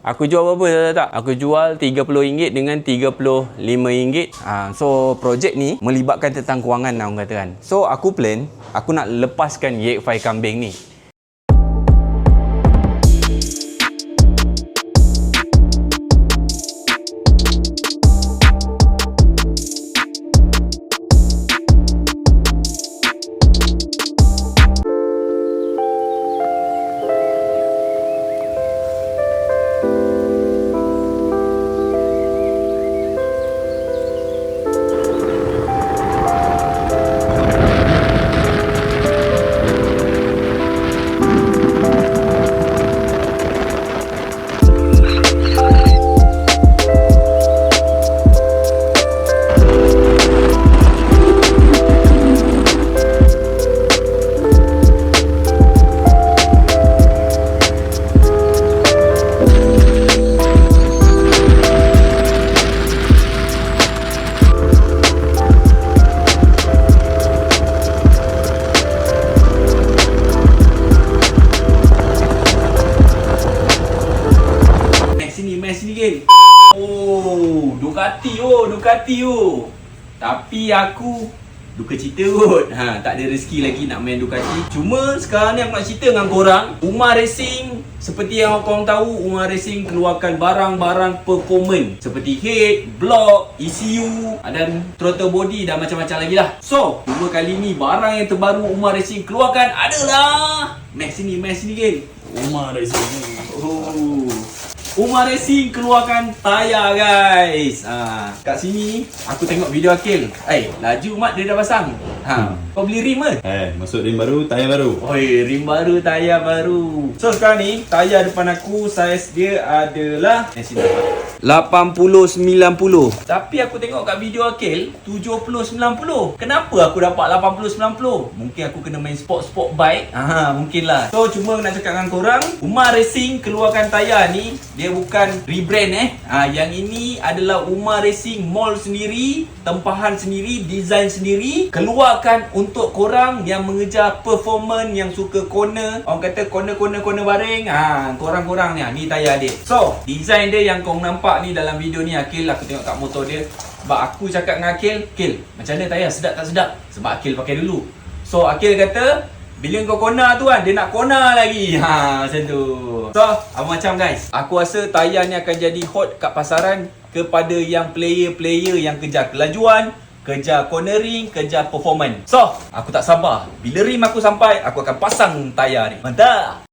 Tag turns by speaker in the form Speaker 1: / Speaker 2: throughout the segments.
Speaker 1: Aku jual berapa tak? Aku jual RM30 dengan RM35. So projek ni melibatkan tentang kewangan lah orang kata kan. So aku plan, aku nak lepaskan EX5 kambing ni. Ducati. Tapi aku duka cita kot. Tak ada rezeki lagi nak main Ducati. Cuma sekarang ni aku nak cerita dengan korang. Umar Racing, seperti yang korang tahu, Umar Racing keluarkan barang-barang performance seperti head, block, ECU dan throttle body dan macam-macam lagi lah. So, cuma kali ni barang yang terbaru Umar Racing keluarkan adalah Max ni geng.
Speaker 2: Umar Racing.
Speaker 1: Umar Racing keluarkan tayar guys. Kat sini aku tengok video Akil. Laju mat dia dah pasang. Kau beli rim ke?
Speaker 2: Masuk rim baru, tayar baru.
Speaker 1: Oi, rim baru, tayar baru. So sekarang ni tayar depan aku saiz dia adalah 80-90. Tapi aku tengok kat video Akil 70-90. Kenapa aku dapat 80-90? Mungkin aku kena main sport bike. Mungkin lah. So cuma nak cakap dengan korang, Umar Racing keluarkan tayar ni, dia bukan rebrand Yang ini adalah Umar Racing mold sendiri, tempahan sendiri, design sendiri. Keluarkan untuk korang yang mengejar performance, yang suka corner. Orang kata corner baring. Korang-korang ni tayar dia. So, design dia yang korang nampak ni dalam video ni Akil, aku tengok kat motor dia. Sebab aku cakap dengan Akil, macam mana tayar, sedap tak sedap? Sebab Akil pakai dulu. So, Akil kata, bila kau corner tu kan, dia nak corner lagi. Macam tu. So, apa macam guys, aku rasa tayar ni akan jadi hot kat pasaran kepada yang player-player yang kejar kelajuan, kejar cornering, kejar performance. So, aku tak sabar. Bila rim aku sampai, aku akan pasang tayar ni. Mantap!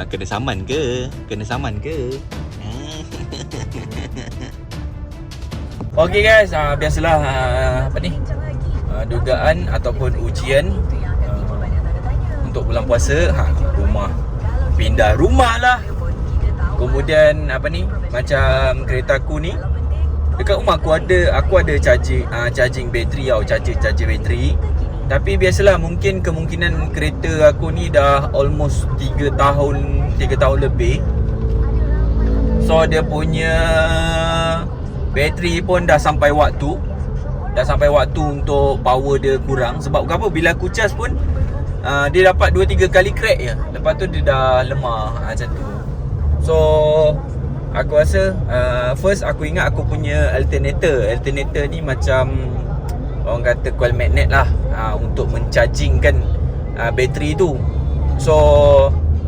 Speaker 1: Kena saman ke? Okay guys, biasalah dugaan ataupun ujian untuk bulan puasa. Rumah, pindah rumah lah. Kemudian macam kereta aku ni, dekat rumah aku ada charging bateri tau, charger bateri. Tapi biasalah, mungkin kemungkinan kereta aku ni dah almost 3 tahun lebih. So dia punya bateri pun dah sampai waktu untuk power dia kurang. Sebab kenapa, bila aku charge pun dia dapat 2-3 kali crack je. Lepas tu dia dah lemah macam tu. So aku rasa first aku ingat aku punya alternator ni macam orang kata coil magnet lah, untuk menchargingkan bateri tu. So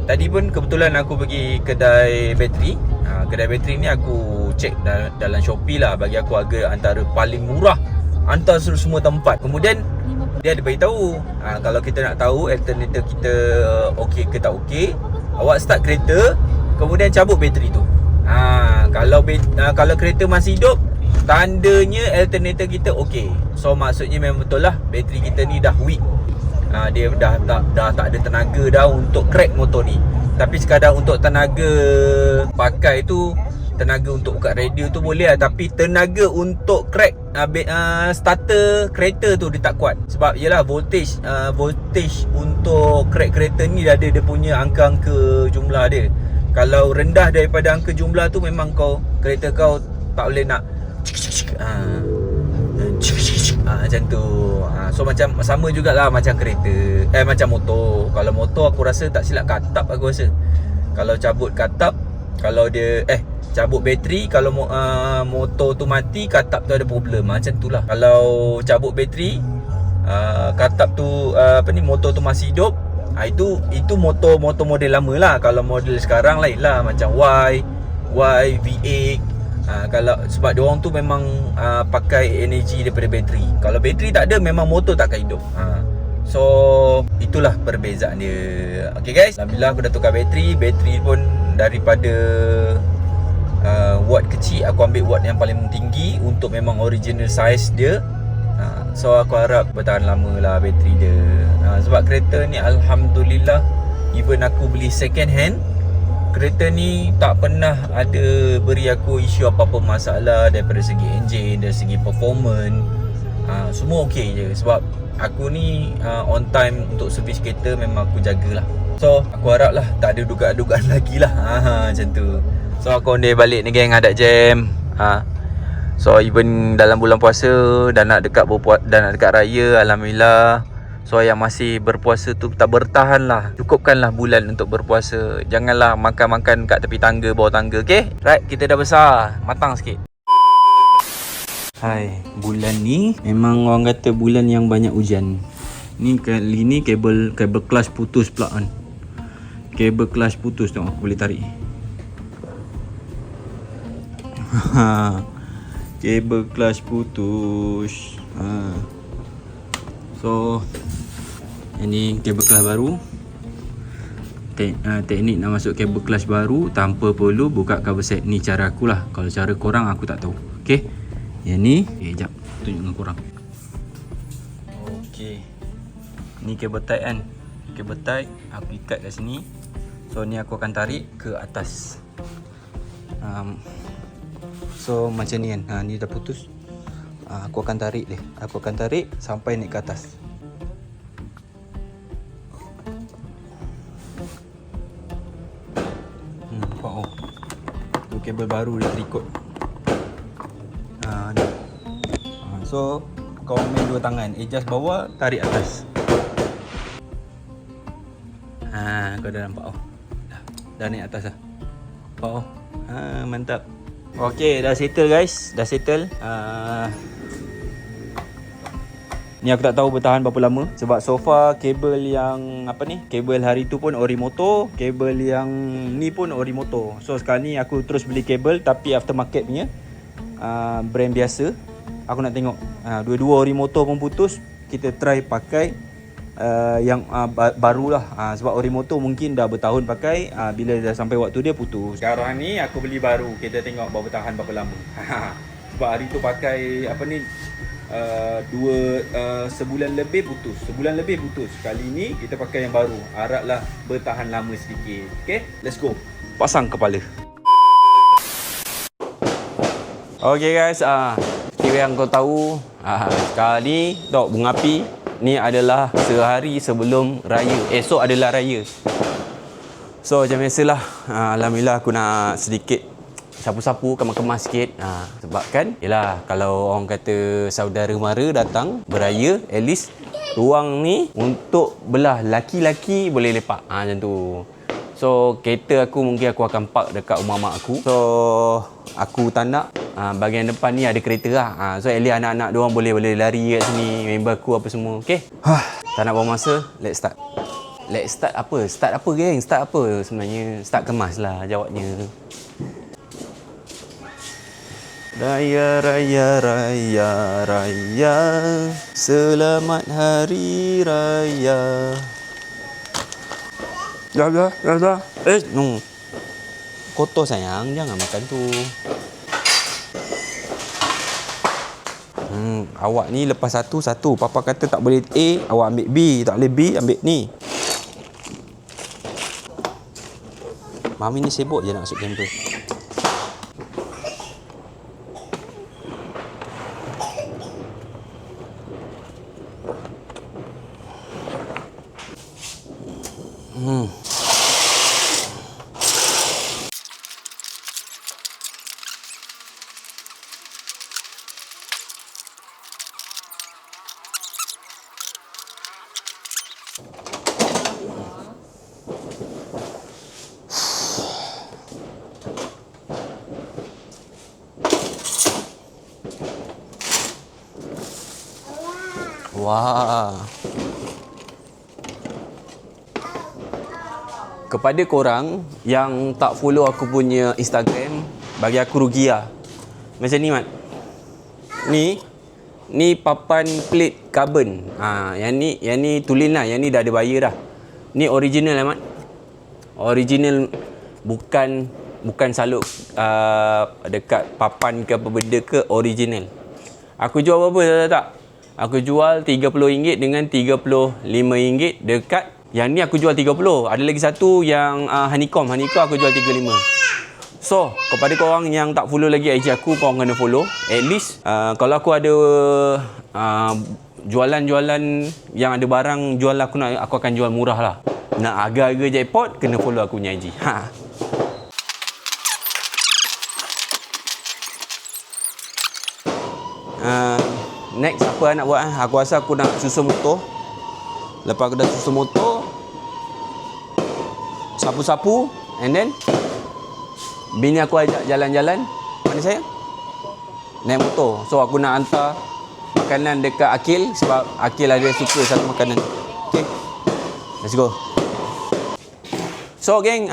Speaker 1: tadi pun kebetulan aku pergi kedai bateri. Kedai bateri ni aku check dalam Shopee lah. Bagi aku harga antara paling murah antara semua tempat. Kemudian dia ada beritahu, kalau kita nak tahu alternator kita okey ke tak okey, awak start kereta, kemudian cabut bateri tu. Kalau kereta masih hidup, tandanya alternator kita okey. So maksudnya memang betul lah, bateri kita ni dah weak. Dia dah tak ada tenaga dah untuk crack motor ni. Tapi sekadar untuk tenaga pakai tu, tenaga untuk buka radio tu boleh lah. Tapi tenaga untuk crack starter kereta tu dia tak kuat. Sebab yelah, voltage untuk crack kereta ni dah ada dia punya angka-angka jumlah dia. Kalau rendah daripada angka jumlah tu, memang kereta kau tak boleh nak Macam tu. So macam sama jugalah macam kereta, macam motor. Kalau motor aku rasa tak silap katap aku rasa. Kalau cabut katap, kalau dia cabut bateri, kalau motor tu mati, katap tu ada problem. Macam tu lah. Kalau cabut bateri, katap tu motor tu masih hidup, itu motor model lama lah. Kalau model sekarang lain lah, macam Y V8. Kalau sebab dia orang tu memang pakai energi daripada bateri. Kalau bateri tak ada, memang motor tak akan hidup. So itulah perbezaan dia. Okay guys, alhamdulillah aku dah tukar bateri. Bateri pun daripada watt kecil, aku ambil watt yang paling tinggi untuk memang original size dia. So aku harap bertahan lama lah bateri dia. Sebab kereta ni alhamdulillah, even aku beli second hand, kereta ni tak pernah ada beri aku isu apa-apa masalah daripada segi enjin, dari segi performance. Semua okey je. Sebab aku ni on time untuk servis kereta memang aku jagalah. So aku harap lah tak ada dugaan-dugaan lagi lah. Macam tu. So aku ondeh balik ni geng, ada jam. So even dalam bulan puasa dan nak dekat raya, alhamdulillah. So yang masih berpuasa tu tak bertahan lah. Cukupkanlah bulan untuk berpuasa. Janganlah makan-makan kat tepi tangga, bawah tangga. Okay? Right, kita dah besar, matang sikit. Hai, bulan ni memang orang kata bulan yang banyak hujan. Ni kali ni kabel clutch putus pula kan. Kabel clutch putus, tengok aku boleh tarik. Kabel clutch putus. So ini kabel clutch baru. Teknik nak masuk kabel clutch baru tanpa perlu buka cover set. Ni cara aku lah. Kalau cara korang aku tak tahu. Okay, yang ni jap tunjuk dengan korang. Okay, ni kabel tight kan. Kabel tight aku ikat kat sini. So ni aku akan tarik ke atas. So macam ni kan. Ni dah putus. Aku akan tarik dia. Aku akan tarik sampai naik ke atas. Tu kabel baru dia terikut. Ni. So kau main dua tangan, adjust bawah, tarik atas. Kau dah nampak dah naik atas dah. Mantap. Okay, dah settle guys. Dah settle. Ni aku tak tahu bertahan berapa lama. Sebab so far kabel yang kabel hari tu pun Orimoto, kabel yang ni pun Orimoto. So sekarang ni aku terus beli kabel tapi aftermarket punya, brand biasa. Aku nak tengok dua-dua Orimoto pun putus. Kita try pakai yang baru lah. Sebab Orimoto mungkin dah bertahun pakai, bila dah sampai waktu dia putus. Sekarang ni aku beli baru. Kita tengok bertahan berapa lama. Sebab hari tu pakai sebulan lebih putus. Kali ni kita pakai yang baru. Haraplah bertahan lama sedikit. Okay, let's go. Pasang kepala. Okay guys, seperti yang kau tahu, sekarang ni bunga api ni adalah sehari sebelum raya. Esok adalah raya. So macam biasalah, alhamdulillah aku nak sedikit sapu-sapu, kemas-kemas sikit. Sebab kan, yelah, kalau orang kata saudara mara datang beraya, at least ruang ni untuk belah laki-laki boleh lepak. Macam tu. So kereta aku mungkin aku akan park dekat rumah mak aku. So aku tak nak bahagian depan ni ada kereta lah. So at least anak-anak diorang boleh lari kat sini, member aku apa semua. Okay, tak nak buang masa, let's start. Start apa geng? Start apa sebenarnya? Start kemas lah jawabnya. Raya, raya, raya, raya, selamat hari raya. Dah. No. Kotor sayang, jangan makan tu. Awak ni lepas satu. Papa kata tak boleh A, awak ambil B. Tak boleh B, ambil ni. Mami ni sibuk je nak masuk campus.
Speaker 3: Wah. Kepada korang yang tak follow aku punya Instagram, bagi aku rugi lah. Macam ni, Mat. Ni papan plate carbon. Yang ni tulis lah. Yang ni dah ada bayar dah. Ni original lah, Mat. Original, bukan salut dekat papan ke apa benda ke, original. Aku jual berapa tak? Aku jual RM30 dengan RM35 dekat. Yang ni aku jual 30. Ada lagi satu yang honeycomb aku jual 35. So, kepada korang yang tak follow lagi IG aku, korang kena follow. At least kalau aku ada jualan-jualan yang ada barang jual aku akan jual murah lah. Nak harga-harga jackpot, kena follow aku punya IG. Next apa nak buat? Aku rasa aku nak susun motor. Lepas aku dah susun motor, sapu-sapu, and then bini aku ajak jalan-jalan. Mana saya? Naik motor. So aku nak hantar makanan dekat Akil sebab Akil ada suka satu makanan. Okay, let's go. So geng,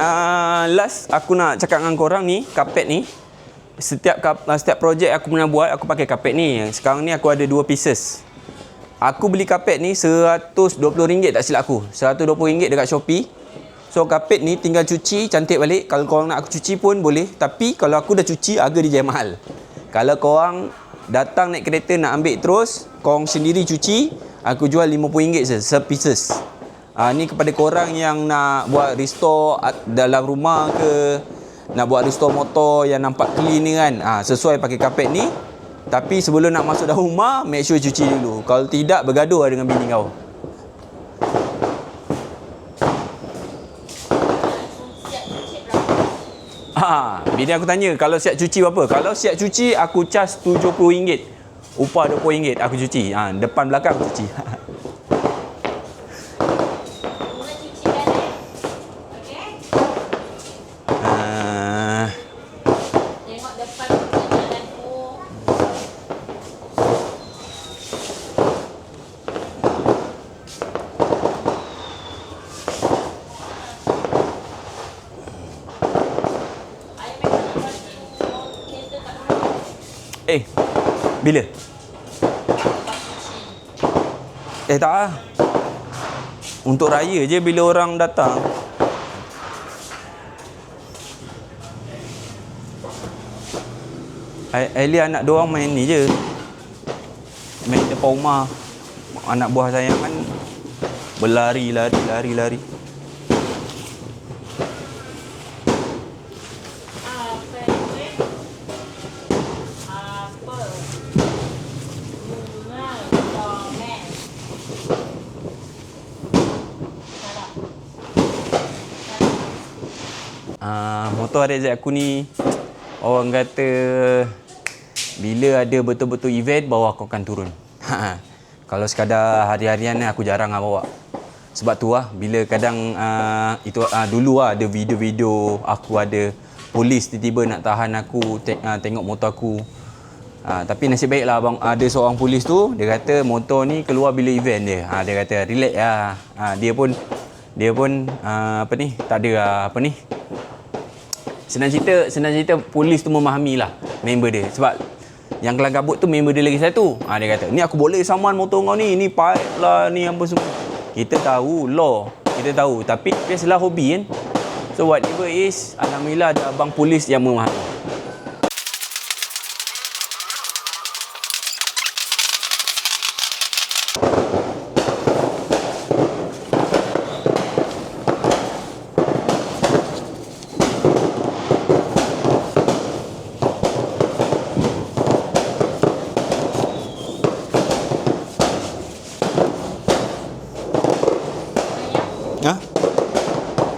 Speaker 3: last aku nak cakap dengan korang ni, kapet ni. Setiap projek aku pernah buat, aku pakai kapet ni. Sekarang ni aku ada 2 pieces. Aku beli kapet ni RM120 tak silap aku. RM120 dekat Shopee. So kapet ni tinggal cuci cantik balik. Kalau korang nak aku cuci pun boleh. Tapi kalau aku dah cuci, harga dia jadi mahal. Kalau korang datang naik kereta nak ambil terus, korang sendiri cuci, aku jual RM50 je se-pieces. Ni kepada korang yang nak buat restore dalam rumah ke, nak buat restore motor yang nampak clean ni kan, sesuai pakai kapet ni. Tapi sebelum nak masuk dalam rumah, make sure cuci dulu. Kalau tidak, bergaduh dengan bini kau. Bini aku tanya, kalau siap cuci berapa? Kalau siap cuci, aku charge RM70. Upah RM20 aku cuci. Depan belakang aku cuci. Bila? Tak lah. Untuk raya je bila orang datang. Eli anak diorang main ni je. Main depan rumah. Anak buah saya kan berlari. Motor adik aku ni, orang kata bila ada betul-betul event baru aku akan turun. Kalau sekadar hari-harian ni aku jarang bawa. Sebab tu bila kadang dulu ada video-video aku ada polis tiba-tiba nak tahan aku tengok motor aku. Tapi nasib baiklah abang, ada seorang polis tu, dia kata motor ni keluar bila event dia. Dia kata relax lah. Dia pun tak ada Senang cerita polis tu memahami lah member dia. Sebab yang kelang kabut tu member dia lagi satu. Dia kata, ni aku boleh saman motor kau ni pipe lah, ni apa semua. Kita tahu law, kita tahu. Tapi biasalah hobi kan. So whatever is, alhamdulillah ada abang polis yang memahami.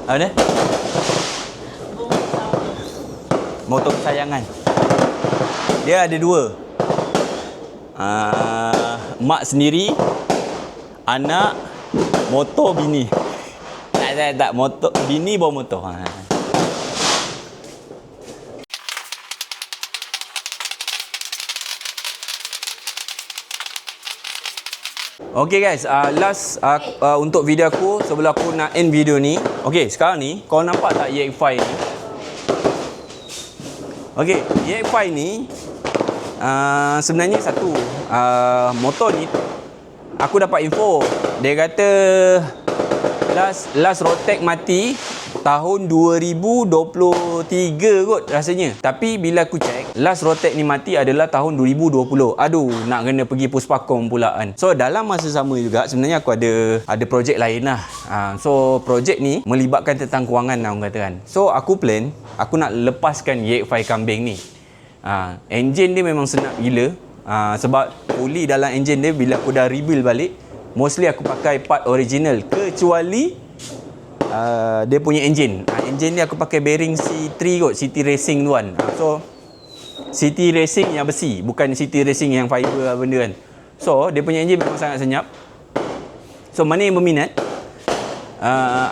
Speaker 3: Apa dia? Motor kesayangan. Dia ada 2. Mak sendiri, anak, motor bini. Tak motor bini bawa motor. Okay guys, last untuk video aku sebelum aku nak end video ni. Okay, sekarang ni kau nampak tak EX5 ni? Okay, EX5 ni sebenarnya satu motor ni aku dapat info. Dia kata last road tag mati tahun 2023 kot rasanya. Tapi bila aku cek, last road tag ni mati adalah tahun 2020. Aduh, nak kena pergi Puspakom pula kan. So dalam masa sama juga sebenarnya aku ada projek lain lah. So projek ni melibatkan tentang kewangan lah orang kata kan. So aku plan, aku nak lepaskan EX5 kambing ni. Engine dia memang senang gila. Sebab puli dalam engine dia bila aku dah rebuild balik, mostly aku pakai part original kecuali dia punya engine. Engine ni aku pakai bearing C3 kot, CT Racing tu kan. So CT Racing yang besi, bukan CT Racing yang fiber benda kan. So dia punya engine memang sangat senyap. So mana yang berminat,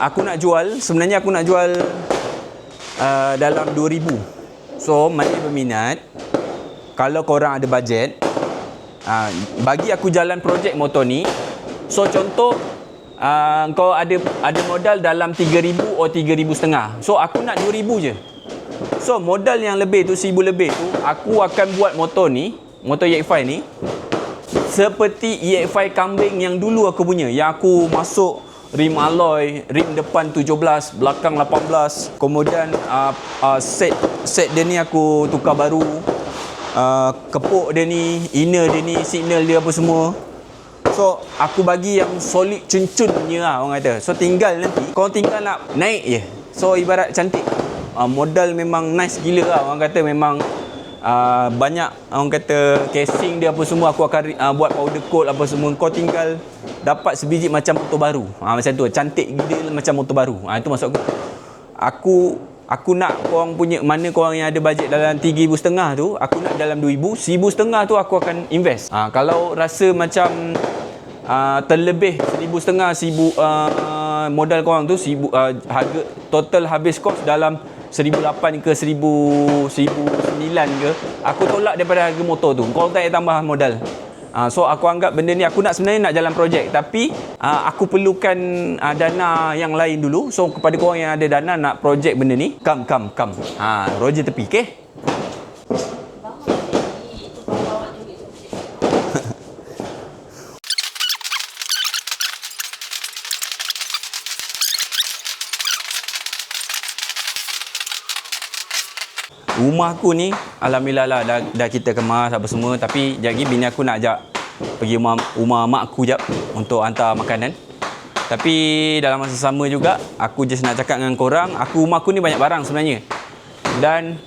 Speaker 3: aku nak jual, sebenarnya aku nak jual dalam 2,000. So mana yang berminat, kalau korang ada bajet, bagi aku jalan projek motor ni. So contoh kau ada modal dalam 3,000 atau 3,500. So aku nak 2,000 je. So modal yang lebih tu, 1,000 lebih tu, aku akan buat motor ni, motor EX5 ni seperti EX5 kambing yang dulu aku punya, yang aku masuk rim alloy, rim depan 17, belakang 18. Kemudian set dia ni aku tukar baru. Kepuk dia ni, inner dia ni, signal dia apa semua. So aku bagi yang solid cun-cunnya lah orang kata. So tinggal nanti kau tinggal nak naik je. So ibarat cantik. Modal memang nice gila lah orang kata. Memang banyak orang kata casing dia apa semua aku akan buat powder coat apa semua. Kau tinggal dapat sebiji macam motor baru. Macam tu, cantik gila macam motor baru. Itu maksud aku. Aku nak korang punya, mana korang yang ada bajet dalam 3,500 tu, aku nak dalam 2,000. 1,500 tu aku akan invest. Kalau rasa macam terlebih 1,500 modal korang tu, harga total habis kos dalam 1,800 ke 1,900 ke, aku tolak daripada harga motor tu. Kau tak payah tambah modal. So aku anggap benda ni aku nak sebenarnya nak jalan projek, tapi aku perlukan dana yang lain dulu. So kepada korang yang ada dana nak projek benda ni, come. Roger tepi, okey? Rumah aku ni alhamdulillah lah dah kita kemas apa semua. Tapi sekejap lagi bini aku nak ajak pergi rumah mak aku jap untuk hantar makanan. Tapi dalam masa sama juga aku just nak cakap dengan korang, rumah aku ni banyak barang sebenarnya. Dan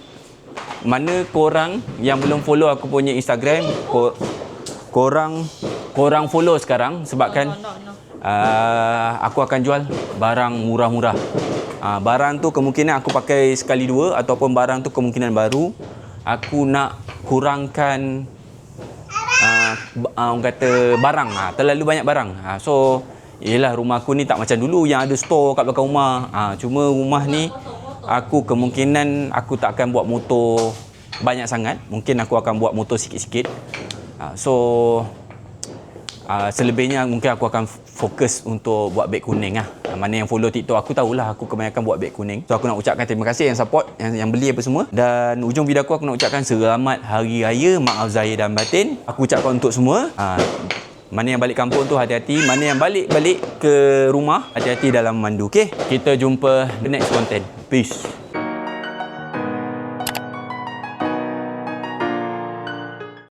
Speaker 3: mana korang yang belum follow aku punya Instagram, korang follow sekarang sebabkan aku akan jual barang murah-murah. Barang tu kemungkinan aku pakai sekali dua, ataupun barang tu kemungkinan baru. Aku nak kurangkan orang kata barang, terlalu banyak barang. So yelah, rumah aku ni tak macam dulu yang ada store kat belakang rumah. Cuma rumah ni aku kemungkinan aku tak akan buat motor banyak sangat. Mungkin aku akan buat motor sikit-sikit. So selebihnya mungkin aku akan fokus untuk buat beg kuning lah. Mana yang follow TikTok aku tahulah aku kebanyakan buat beg kuning. So aku nak ucapkan terima kasih yang support, yang beli apa semua. Dan ujung video aku nak ucapkan selamat Hari Raya, maaf zahir dan batin. Aku ucapkan untuk semua. Mana yang balik kampung tu hati-hati. Mana yang balik ke rumah, hati-hati dalam memandu. Okay, kita jumpa the next content. Peace.